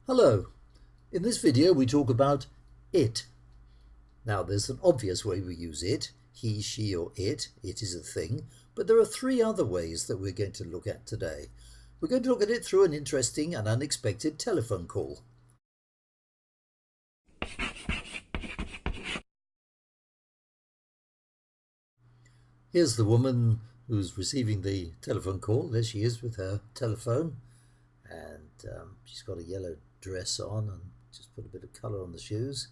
Hello, in this video we talk about it. Now there's an obvious way we use it, he, she or it is a thing, but there are three other ways that we're going to look at today. We're going to look at it through an interesting and unexpected telephone call. Here's the woman who's receiving the telephone call. There she is with her telephone, and she's got a yellow dress on and just put a bit of colour on the shoes,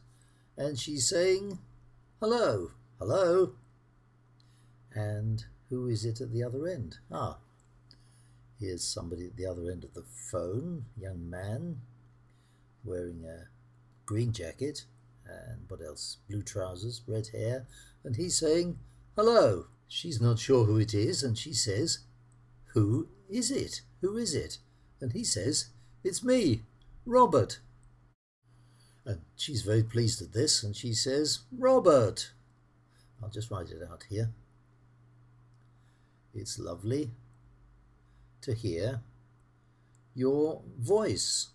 and she's saying hello, hello. And who is it at the other end? Here's somebody at the other end of the phone, young man wearing a green jacket and what else, blue trousers, red hair, and he's saying hello. She's not sure who it is, and she says, who is it? Who is it? And he says, it's me, Robert. And she's very pleased at this, and she says, Robert. I'll just write it out here. It's lovely to hear your voice.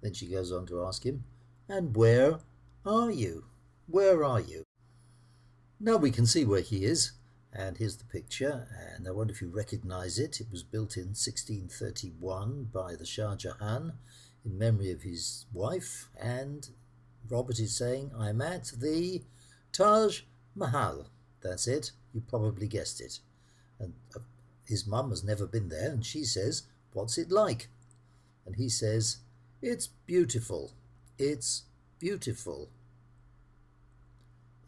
Then she goes on to ask him, and where are you? Where are you? Now we can see where he is, and here's the picture, and I wonder if you recognize it. It was built in 1631 by the Shah Jahan in memory of his wife, and Robert is saying, I'm at the Taj Mahal. That's it, you probably guessed it. And his mum has never been there, and she says, what's it like? And he says, it's beautiful, it's beautiful.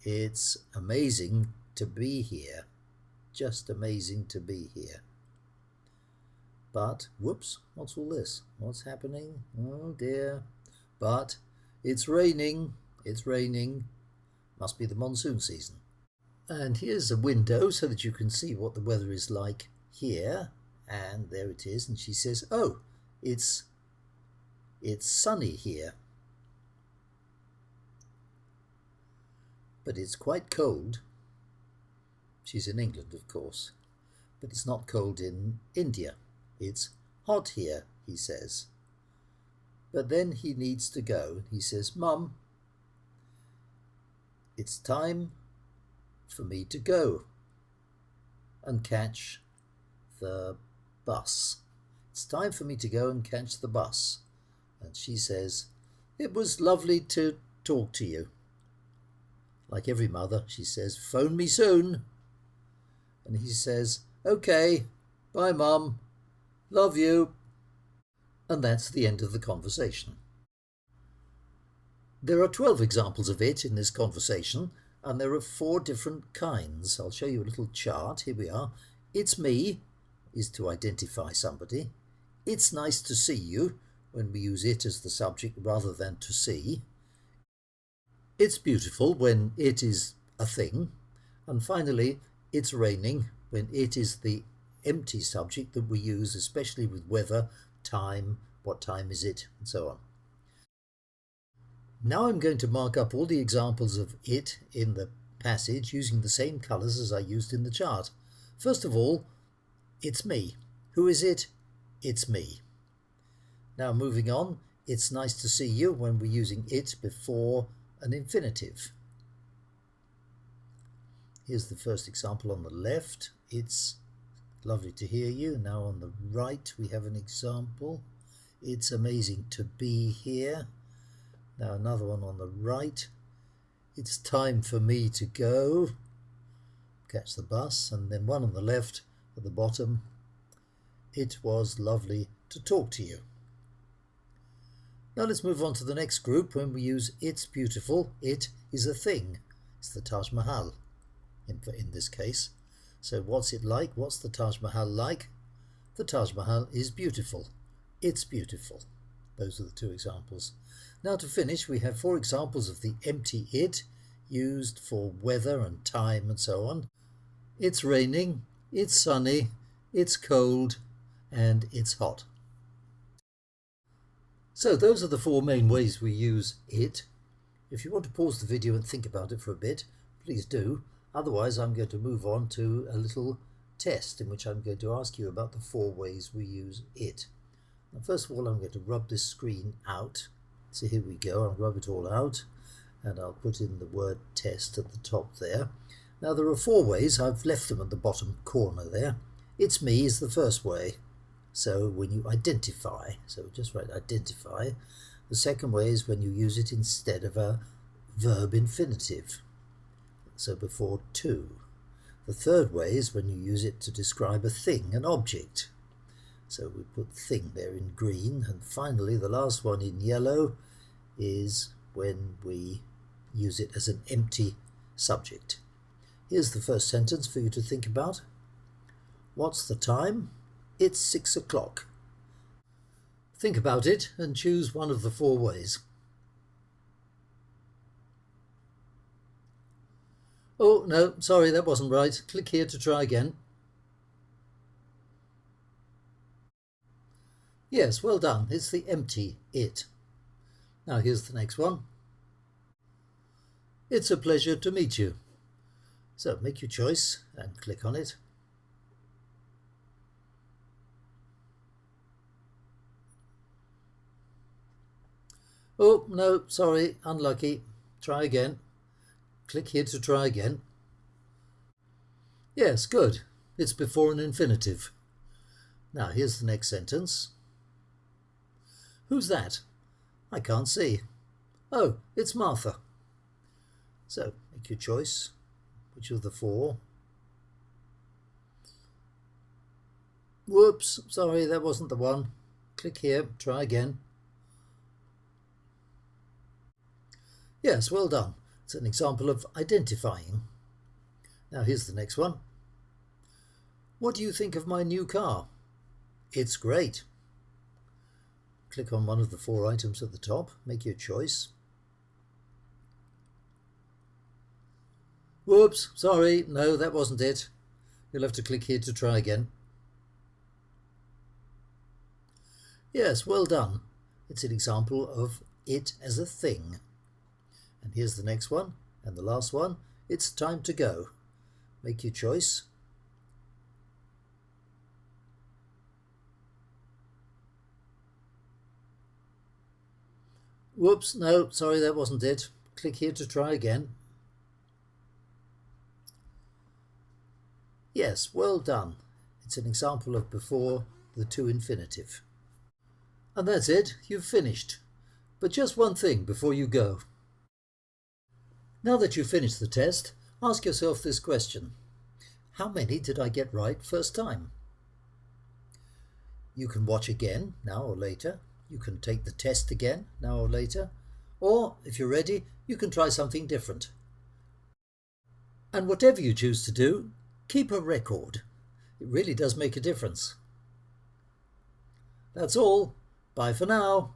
It's amazing to be here, just amazing to be here. But, whoops, what's all this? What's happening? Oh dear. But it's raining, must be the monsoon season. And here's a window so that you can see what the weather is like here, and there it is, and she says, oh, it's sunny here. But it's quite cold. She's in England, of course, but it's not cold in India. It's hot here, he says. But then he needs to go. He says, Mum, it's time for me to go and catch the bus. It's time for me to go and catch the bus. And she says, it was lovely to talk to you. Like every mother, she says, phone me soon. And he says, okay, bye Mum, love you. And that's the end of the conversation. There are 12 examples of it in this conversation, and there are 4 different kinds. I'll show you a little chart. Here we are. It's me is to identify somebody. It's nice to see you, when we use it as the subject rather than to see. It's beautiful when it is a thing. And finally, it's raining when it is the empty subject that we use, especially with weather, time, what time is it, and so on. Now I'm going to mark up all the examples of it in the passage using the same colours as I used in the chart. First of all, it's me. Who is it? It's me. Now moving on, it's nice to see you when we're using it before an infinitive. Here's the first example on the left. It's lovely to hear you. Now on the right we have an example. It's amazing to be here. Now another one on the right. It's time for me to go catch the bus. And then one on the left at the bottom. It was lovely to talk to you. Now let's move on to the next group. When we use it's beautiful, it is a thing. It's the Taj Mahal in this case. So what's it like? What's the Taj Mahal like? The Taj Mahal is beautiful. It's beautiful. Those are the 2 examples. Now to finish, we have 4 examples of the empty it used for weather and time and so on. It's raining, it's sunny, it's cold, and it's hot. So those are the 4 main ways we use it. If you want to pause the video and think about it for a bit, please do. Otherwise, I'm going to move on to a little test in which I'm going to ask you about the 4 ways we use it. Now, first of all, I'm going to rub this screen out. So here we go, I'll rub it all out, and I'll put in the word test at the top there. Now there are 4 ways. I've left them at the bottom corner there. It's me is the first way. So when you identify, so just write identify. The second way is when you use it instead of a verb infinitive, so before to. The third way is when you use it to describe a thing, an object. So we put thing there in green. And finally, the last one in yellow is when we use it as an empty subject. Here's the first sentence for you to think about. What's the time? It's 6 o'clock. Think about it and choose one of the 4 ways. Oh, no, sorry, that wasn't right. Click here to try again. Yes, well done. It's the empty it. Now here's the next one. It's a pleasure to meet you. So make your choice and click on it. Oh, no, sorry, unlucky. Try again. Click here to try again. Yes, good. It's before an infinitive. Now here's the next sentence. Who's that? I can't see. Oh, it's Martha. So make your choice. Which of the 4? Whoops, sorry, that wasn't the one. Click here, try again. Yes, well done. It's an example of identifying. Now here's the next one. What do you think of my new car? It's great. Click on one of the 4 items at the top. Make your choice. Whoops, sorry, no, that wasn't it. You'll have to click here to try again. Yes, well done. It's an example of it as a thing. And here's the next one, and the last one. It's time to go. Make your choice. Whoops, no, sorry, that wasn't it. Click here to try again. Yes, well done. It's an example of before the to infinitive. And that's it, you've finished. But just one thing before you go. Now that you've finished the test, ask yourself this question. How many did I get right first time? You can watch again, now or later. You can take the test again, now or later. Or, if you're ready, you can try something different. And whatever you choose to do, keep a record. It really does make a difference. That's all. Bye for now.